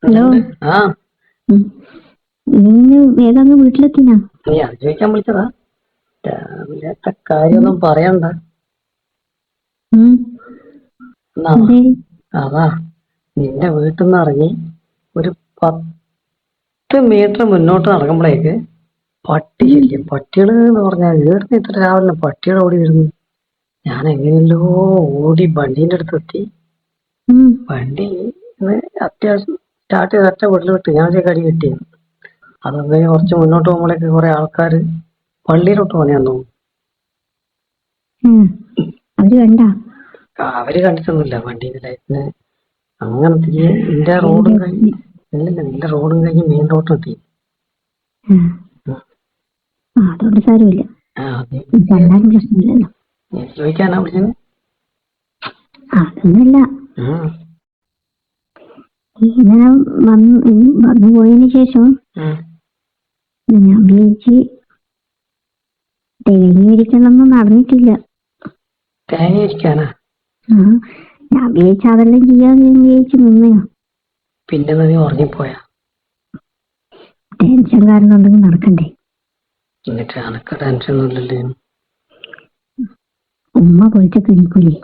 Hello. ഉണ്ട്. ആ ഉം. നീ വേഗം വീട്ടിലെത്തിനാ? നീ അത് ചോദിക്കാൻ വിളിച്ചതാ. രാവിലത്തെ കാര്യമൊന്നും പറയണ്ട. ഉം. എന്നാ അതെ. അതാ നിന്റെ വീട്ടിൽ നിന്ന് ഇറങ്ങി ഒരു 10 മീറ്റർ മുന്നോട്ട് നടക്കുമ്പോഴേക്ക് പട്ടി ഉം. ശല്യം. പട്ടികൾ എന്ന് പറഞ്ഞാൽ വീടിന് ഇത്ര രാവിലെ പട്ടികൾ ഓടി വരുന്നു. ഞാൻ എങ്ങനെയല്ലോ ഓടി വണ്ടീന്റെ അടുത്ത് എത്തി. ഉം. വണ്ടി അത്യാവശ്യം സ്റ്റാർട്ട് ചെയ്ത് ഒറ്റ വീട്ടിൽ വിട്ട് ഞാൻ കടി കിട്ടിയത്. അത് കഴിഞ്ഞ് കുറച്ച് മുന്നോട്ട് പോകുമ്പോഴേക്ക് കുറെ ആൾക്കാർ പള്ളിയിലോട്ട് പോന്നെയാന്ന് തോന്നുന്നു. ഉം. അവര് കണ്ടാ? അവര് കണ്ടിട്ടൊന്നുമില്ല. വണ്ടീന്റെ ലൈറ്റിന് അങ്ങനെ നിന്റെ റോഡും കഴിഞ്ഞ് ഇല്ലില്ല, നിന്റെ റോഡും കഴിഞ്ഞ് മെയിൻ റോഡിലെത്തി. ഉം. ആ, അതുകൊണ്ട് സാരമില്ല. ആ കണ്ടാലും പ്രശ്നമില്ലല്ലോ. നീ ചോദിക്കാനാ വിളിച്ചത്? അതൊന്നുമല്ല. ഉം. ഇങ്ങനെ വന്നു പോയതിനു ശേഷം ഉം. ഞാൻ വിചാരിച്ച് തേങ്ങ ഇരിക്കണമെന്നും നടന്നിട്ടില്ല. തേങ്ങ ഇരിക്കാനാ? ആ, ഞാൻ വിചാരിച്ച അതെല്ലാം ചെയ്യാന്ന് ഞാൻ വിചാരിച്ച് നിന്നയോ. പിന്നെ നീ ഉറങ്ങിപ്പോയാ? ടെൻഷൻ കാരണം ഉണ്ടെങ്കിൽ നടക്കണ്ടേ. എന്നിട്ട് എനക്ക് ടെൻഷൻ ഒന്നുമില്ലല്ലേ? ഉമ്മ പൊളിച്ചൊക്കെ എണീക്കൂലേ,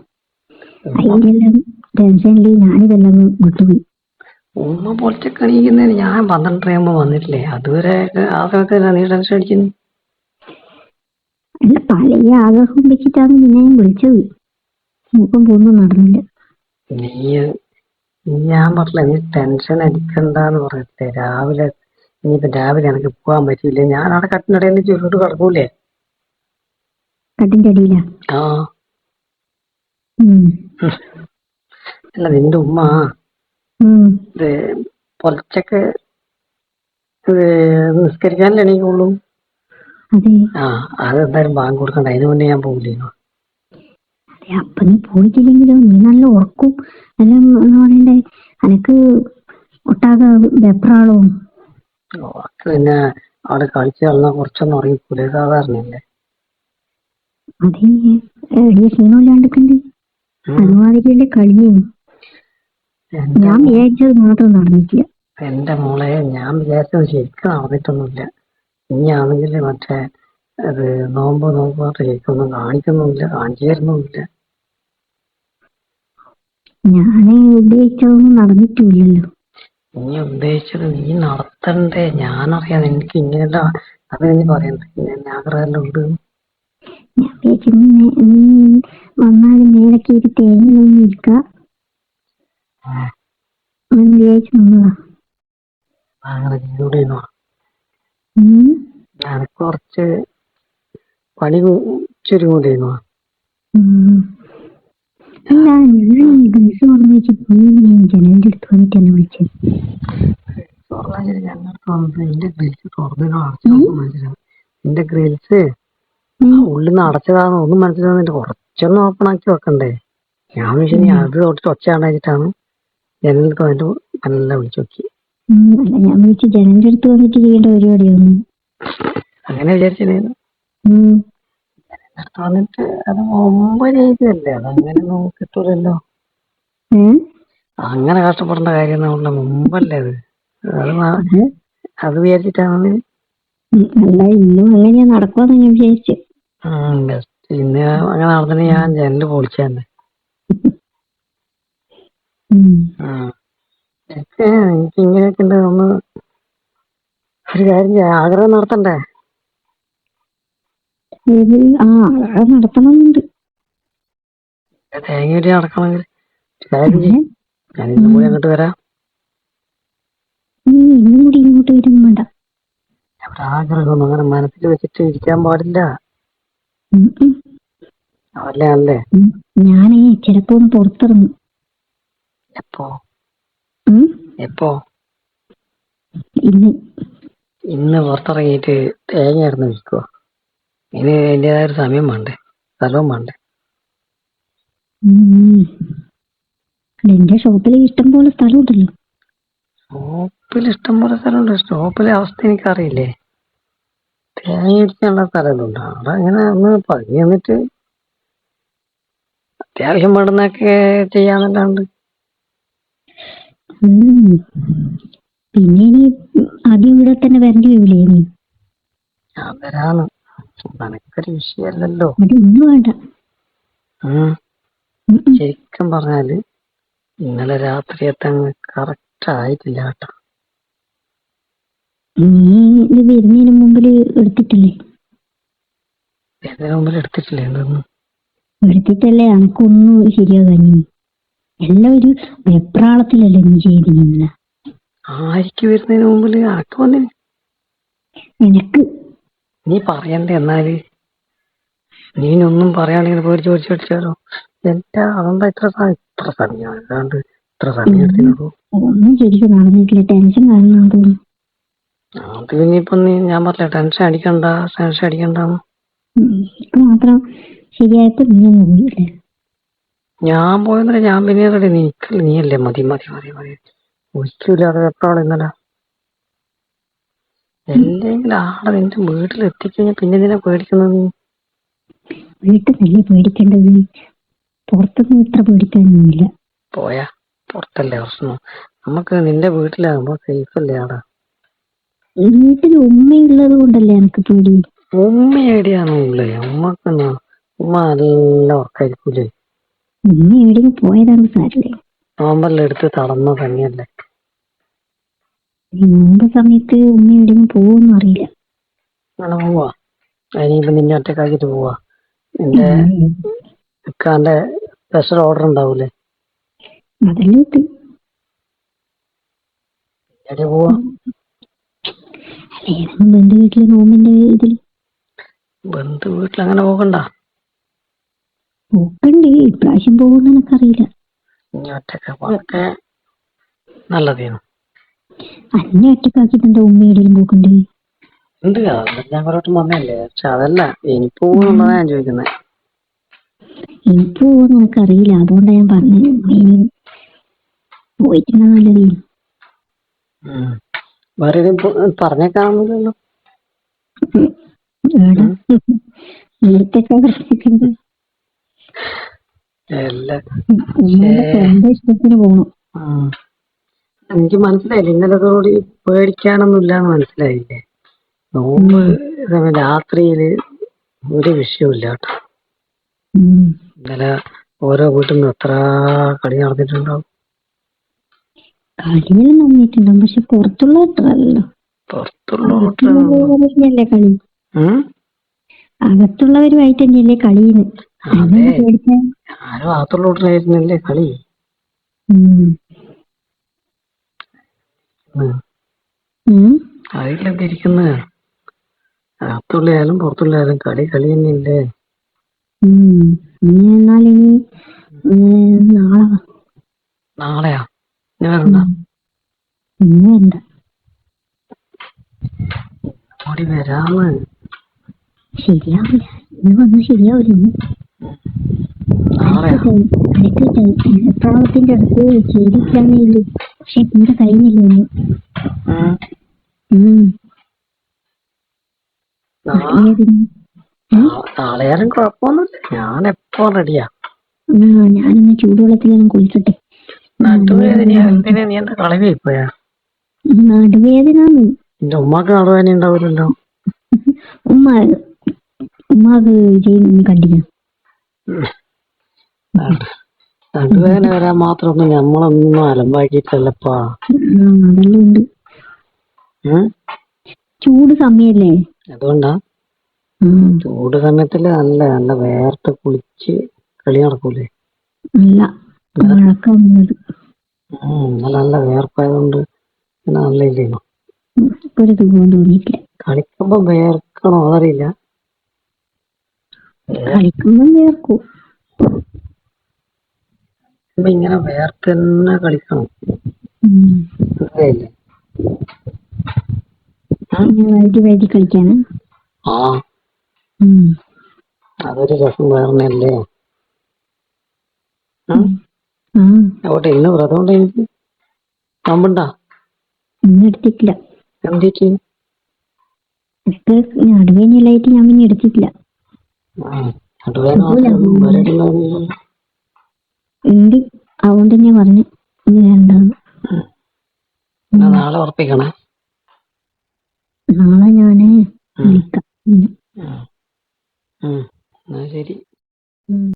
അതിലെല്ലാം ടെൻഷനില് ഞാനിതെല്ലാം വിട്ടുപോയി. ഉമ്മ പൊളിച്ചൊക്കെ എണീക്കുന്നതിന് ഞാൻ 12 വന്നിട്ടില്ലേ? അതുവരെ ആ സമയത്ത് നീ ടെൻഷൻ അടിക്കുന്നു. അല്ല, പഴയ ആഗ്രഹം വെച്ചിട്ടാണ് നിന്നെ ഞാൻ വിളിച്ചത്. നോക്കും പോകുന്നു നടന്നില്ല. നീ ഞാൻ പറഞ്ഞില്ല, നീ ടെൻഷൻ അടിക്കണ്ടെന്ന് പറഞ്ഞില്ലേ? ഇനിയിപ്പോ രാവിലെ എനിക്ക് പോകാൻ പറ്റിയില്ലേ, ഞാൻ അവിടെ കട്ടിനിടയിൽ ചുരുട്ട് കിടക്കൂലേ? കട്ടിന്റെ അടിയിലാ? ആ. ഉം. അല്ല, നിന്റെ ഉമ്മ ഉം. ഇത് പൊലച്ചക്ക് നിസ്കരിക്കാനല്ലേ എണീക്കുള്ളൂ? അതെ. ആ, അതെന്തായാലും ബാങ്ക് കൊടുക്കണ്ട. അതിന് മുന്നേ ഞാൻ പോകില്ലേനോ? അതെ, അപ്പൊ നീ പോയിട്ടില്ലെങ്കിലോ, നീ നല്ല ഉറക്കും എല്ലാം എന്ന് പറയണ്ടേ. എനക്ക് ഒട്ടാകെ വെപ്രാളോ. ഉറക്ക് പിന്നെ അവിടെ കളിച്ച് കളഞ്ഞാൽ കുറച്ചൊന്നും ഉറങ്ങിക്കൂലേ? സാധാരണയല്ലേ? അതേ, വലിയ ക്ഷീണമില്ലാണ്ടിട്ടുണ്ട്. അതുമാതിരിയല്ലേ കളിയേനു. ഞാൻ വിചാരിച്ചത് മാത്രം നടന്നിട്ടില്ല. എന്റെ മോളെ, ഞാൻ വിചാരിച്ചത് ശരിക്കും നടന്നിട്ടൊന്നുമില്ല. ഇനിയാണെങ്കിൽ മറ്റേ അത് നോമ്പ് പറഞ്ഞിട്ട് ശരിക്കൊന്നും കാണിക്കുന്നുമില്ല, കാണിച്ചു തരുന്നുമില്ല. ഞാൻ ഉദ്ദേശിച്ചതൊന്നും നടന്നിട്ടില്ലല്ലോ. നീ ഉദ്ദേശിച്ചത് നീ നടത്തണ്ടേ? ഞാനറിയാം എനിക്ക് ഇങ്ങനെയല്ല. അത് നീ പറയണ്ടേ ഇങ്ങനെ ആഗ്രഹമെല്ലാം ഉണ്ട്. ഞാൻ വിചാരിച്ചു നീ വന്നാലും മേലൊക്കെ ഒരു തേങ്ങയൊന്നും ഇരിക്ക വിചാരിച്ചു നിന്നതാ. അങ്ങനെ ചെയ്തൂടെ? ഉം. എനിക്ക് കുറച്ച് പണി ചുരുങ്ങൂലേന്നോ? അല്ല, ഞാൻ ഈ ഗ്രീസ് പറഞ്ഞു വെച്ചിട്ട് നീ ജനലിന്റെ അടുത്ത് വന്നിട്ട് എന്നെ വിളിച്ചത്. എന്റെ ഗ്രിൽസ് തുറന്നോ അടച്ചതൊന്നും മനസ്സിലാവും. എന്റെ ഗ്രിൽസ് ഉള്ളിൽ നിന്ന് അടച്ചതാണെന്ന് ഒന്നും മനസ്സിലാവുന്നില്ല. കുറച്ചൊന്നും ഓപ്പൺ ആക്കി വെക്കണ്ടേ? ഞാൻ വിഷയം അത് തൊട്ടിട്ട് ഒച്ച ഉണ്ടാക്കിയിട്ടാണ് ജനലിൽ വന്നിട്ട് നല്ല വിളിച്ചു നോക്കി. അല്ല, ഞാൻ വിളിച്ച് ജനലിന്റെ അടുത്ത് വന്നിട്ട് ചെയ്യേണ്ട പരിപാടിയൊന്നും. അങ്ങനെ വിചാരിച്ചത് വന്നിട്ട് അത് മുമ്പ് രീതിയല്ലേ? അതങ്ങനെ കിട്ടൂലല്ലോ. അങ്ങനെ കഷ്ടപ്പെടേണ്ട കാര്യം നമ്മുടെ മുമ്പല്ലേ അത്. അത് വിചാരിച്ചിട്ടാണ്. അല്ല, ഇന്നും അങ്ങനെയാ നടക്കുമെന്ന് ഞാൻ വിചാരിച്ചു. ഇന്ന് അങ്ങനെ നടന്നിട്ട് ഞാൻ ജനല് പൊളിച്ചതന്നെ. എനിക്ക് ഇങ്ങനെയൊക്കെ ഉണ്ട്. ഒന്ന് ഒരു കാര്യം ആഗ്രഹം നടത്തണ്ടേ? ആഗ്രഹം നടത്തണമെന്നുണ്ട്. തേങ്ങ ഒരു നടക്കണമെങ്കിൽ കാര്യം ചെയ്യും. ഞാൻ ഇന്നും കൂടി അങ്ങോട്ട് വരാം. ഇന്നും കൂടി ഇങ്ങോട്ട് വരുന്നു വേണ്ട. ആഗ്രഹം അങ്ങനെ മനസ്സിൽ വെച്ചിട്ട് ഇരിക്കാൻ പാടില്ല. അതല്ലേ അല്ലേ? ഞാനേ ചിലപ്പോ ഒന്ന് പുറത്തിറങ്ങും. എപ്പോ? ഇന്ന് പുറത്തിറങ്ങിയിട്ട് തേങ്ങ ആയിരുന്നു വിൽക്കുവോ? ഇതിന് അതിൻ്റെതായ ഒരു സമയം വേണ്ടേ, സ്ഥലവും വേണ്ടേ? എന്റെ ഷോപ്പിൽ ഇഷ്ടം പോലെ സ്ഥലം ഉണ്ടല്ലോ. ഷോപ്പിൽ ഇഷ്ടം പോലെ സ്ഥലമുണ്ട്. ഷോപ്പിലെ അവസ്ഥ എനിക്കറിയില്ലേ. തേങ്ങ ഇരിക്കാനുള്ള സ്ഥലമുണ്ട്. അവിടെ അങ്ങനെ ഒന്ന് പണി വന്നിട്ട് അത്യാവശ്യം വേണ്ടുന്നൊക്കെ ചെയ്യാന്നല്ലാണ്ട്. ഉം. പിന്നെ ഇനി ആദ്യം ഇവിടെ തന്നെ വരേണ്ടി വരില്ലേ നീ? ഞാൻ വരാന്ന്. നിനക്കൊരു വിഷയമല്ലല്ലോ. അതൊന്നും വേണ്ട. ഉം. ഉം ഉം. ശരിക്കും പറഞ്ഞാല് ഇന്നലെ രാത്രിയത്തെ അങ്ങ് കറക്റ്റ് ആയിട്ടില്ല കേട്ടോ. നീ ഇത് വരുന്നതിന് മുമ്പിൽ എടുത്തിട്ടില്ലേ? ഇതിനു മുമ്പിൽ എടുത്തിട്ടില്ലേ എന്തൊന്നും? എടുത്തിട്ടല്ലേ എനക്കൊന്നും ശരിയാകാൻ. എല്ലാം ഒരു വെപ്രാളത്തിലല്ലേ നീ ചെയ്തിരുന്നില്ല? ആർക്ക് വരുന്നതിന് മുമ്പിൽ ആർക്ക് വന്നിന്? എനക്ക് നീ പറയണ്ടേ എന്നാല്? നീനൊന്നും പറയാണെങ്കിൽ പേടിച്ച് പേടിച്ച് പേടിച്ചാലോ. എന്റെ അതെന്താ ഇത്ര സമയം അല്ലാണ്ട് ഇത്ര സമയം എടുത്തിട്ടുള്ളൂ. ഒന്നും ശരിക്കും നടന്നിട്ടില്ല. ടെൻഷൻ കാരണം തോന്നുന്നു. അത് ഇനിയിപ്പം ഞാൻ പറഞ്ഞില്ല ടെൻഷൻ അടിക്കണ്ടെന്ന്. ഇപ്പൊ മാത്രം ശരിയായപ്പോ നീ പോയില്ലേ? ഞാൻ പോയെന്നല്ലേ ഞാൻ പിന്നെ നീക്കല്ലേ നീയല്ലേ മതി മതി മതി മതി ഒരിക്കലും എപ്പോഴാണ് ഇന്നലെ എന്തെങ്കിലും ആടെ നിന്റെ വീട്ടിൽ എത്തിക്കഴിഞ്ഞാൽ പിന്നെ എന്തിനാ പേടിക്കുന്നത് നീ? വീട്ടിൽ തന്നെ പേടിക്കേണ്ടത്, പുറത്തൊന്നും ഇത്ര പേടിക്കാനൊന്നുമില്ല. പോയാ പുറത്തല്ലേ പ്രശ്നം. നമുക്ക് നിന്റെ വീട്ടിലാകുമ്പോ സേഫ് അല്ലേ ആടാ? വീട്ടിൽ ഉമ്മയുള്ളത് കൊണ്ടല്ലേ എനിക്ക് പേടി. ഉമ്മ എവിടെയാണോ ഉള്ളേ? ഉമ്മക്കെന്നാ ഉമ്മ നല്ല ഉറക്കായിരിക്കൂലേ? ഉമ്മ എവിടെയും പോയതാണ് സാരല്ലേ. നോമ്പെല്ലാം എടുത്ത് തളർന്ന തന്നെയല്ലേ? നോമ്പ് സമയത്ത് ഉമ്മ എവിടെയും പോകുമെന്ന് അറിയില്ല. അങ്ങനെ പോവാ? അതിനിപ്പോ നിന്നെ ഒറ്റക്കാക്കിട്ട് പോവാ? നിന്റെ ഇക്കാന്റെ സ്പെഷ്യൽ ഓർഡർ ഉണ്ടാവൂലേ? അതെല്ലാം കിട്ടി. എവിടെ പോവാ? അല്ല ഏതെങ്കിലും ബന്ധു വീട്ടില് നോമ്പിന്റെ ഇതില്. ബന്ധു വീട്ടിൽ അങ്ങനെ പോകണ്ട. പോക്കണ്ട്, ഇപ്രാവശ്യം പോകുമെന്ന് എനിക്കറിയില്ല. ഇനി ഒറ്റക്കൊക്കെ നല്ലതേനു. അന്നെ ഒറ്റക്കാക്കിട്ടെന്താ ഉമ്മ എവിടെയും പോക്കണ്ട്? ഉണ്ട് ഞാൻ പറയോട്ടും വന്നല്ലേ. പക്ഷെ അതല്ല എനിക്ക് പോകുന്നുള്ളതാ ഞാൻ ചോദിക്കുന്നത്. എനിക്ക് പോകുമെന്ന് എനിക്കറിയില്ല, അതുകൊണ്ടാ ഞാൻ പറഞ്ഞത്. ഇനി പോയിട്ടുള്ള നല്ലതേ. വേറെ പറഞ്ഞേക്കാണല്ലോ. നേരത്തെയൊക്കെ പറഞ്ഞേക്കണ്ട്. ഉമ്മയുടെ സ്വന്തം ഇഷ്ടത്തിന് പോകണം. എനിക്ക് മനസ്സിലായില്ല ഇന്നലത്തോട് പേടിക്കാനൊന്നും ഇല്ലാന്ന് മനസ്സിലായില്ലേ? നോമ്പ് രാത്രിയില് ഒരു വിഷയമില്ല കേട്ടോ. ഇന്നലെ ഓരോ വീട്ടിൽ നിന്ന് എത്ര കളി നടന്നിട്ടുണ്ടാവും. കളിയെല്ലാം നടന്നിട്ടുണ്ടാവും, പക്ഷെ പുറത്തുള്ള അത്രല്ലോ. പുറത്തുള്ളവരല്ലേ കളി? അകത്തുള്ളവരുമായിട്ട് തന്നെയല്ലേ കളിന്ന്. ആരും അകത്തുള്ളവരായിരുന്നല്ലേ കളി. അതിലൊക്കെ ഇരിക്കുന്നത് അകത്തുള്ളയാലും പുറത്തുള്ളയാലും കളി കളി തന്നെയല്ലേ. എന്നാലിനി നാളെയാ ഇനി വരണ്ട. ഇന്ന് വേണ്ട, ഓടി വരാന്ന്. ശരിയാവില്ല, ഇന്ന് വന്ന് ശരിയാവില്ല. വെപ്രാളത്തിന്റെ അടുത്ത് ചെയ്തിട്ടാണേ ഉള്ളൂ. പക്ഷെ കൂടെ കഴിഞ്ഞില്ല ഒന്ന്. നാളെയാലും കുഴപ്പമൊന്നുമില്ല, ഞാൻ എപ്പോ റെഡിയാ. ഞാനൊന്ന് ചൂടുവെള്ളത്തിലെല്ലാം കുളിക്കട്ടെ. നടുവേദന നീ എന്താ കളവിയായി പോയാ? നടുവേദന എന്റെ ഉമ്മാക്ക് നടുവേദന ഉണ്ടാവില്ലല്ലോ. ഉമ്മാക്ക് ചെയ്യുന്ന കണ്ടില്ല. നടുവേദന വരാൻ മാത്രമൊന്നും നമ്മളൊന്നും അലമ്പാക്കിയിട്ടല്ലപ്പാ. അതെല്ലാം ഉണ്ട്. ചൂട് സമയല്ലേ, അതുകൊണ്ടാ. ചൂട് സമയത്തല്ലേ നല്ല നല്ല വേർത്ത് കുളിച്ച് കളി നടക്കൂലേ? അല്ല, മഴക്കാവുന്നത്. നല്ല വേർപ്പായതുകൊണ്ട് നല്ല ഇല്ലേനോ? ഒരു സുഖം തോന്നിയിട്ടില്ല. കളിക്കുമ്പോ വേർക്കണോ അതറിയില്ല. കളിക്കുമ്പോ വേർക്കും. ഇങ്ങനെ വേർത്ത് തന്നെ കളിക്കണം. വൈകി കളിക്കാന് അതൊരു രസം വേറെന്നല്ലേ. ഓട്ടെ ഇന്ന് വ്രതം കൊണ്ട് എനിക്ക് നോമ്പുണ്ടാ? ഇന്ന് എടുത്തിട്ടില്ല. എന്തിട്ട്? നടുവേനലായിട്ട് ഞാൻ പിന്നെ എടുത്തിട്ടില്ല. ഉണ്ട്, അതുകൊണ്ട് ഞാൻ പറഞ്ഞു ഇങ്ങനെ ഉണ്ടാവും. എന്നാ നാളെ ഉറപ്പിക്കണേ. നാളെ ഞാന് വിളിക്കാം. എന്നാ ശരി.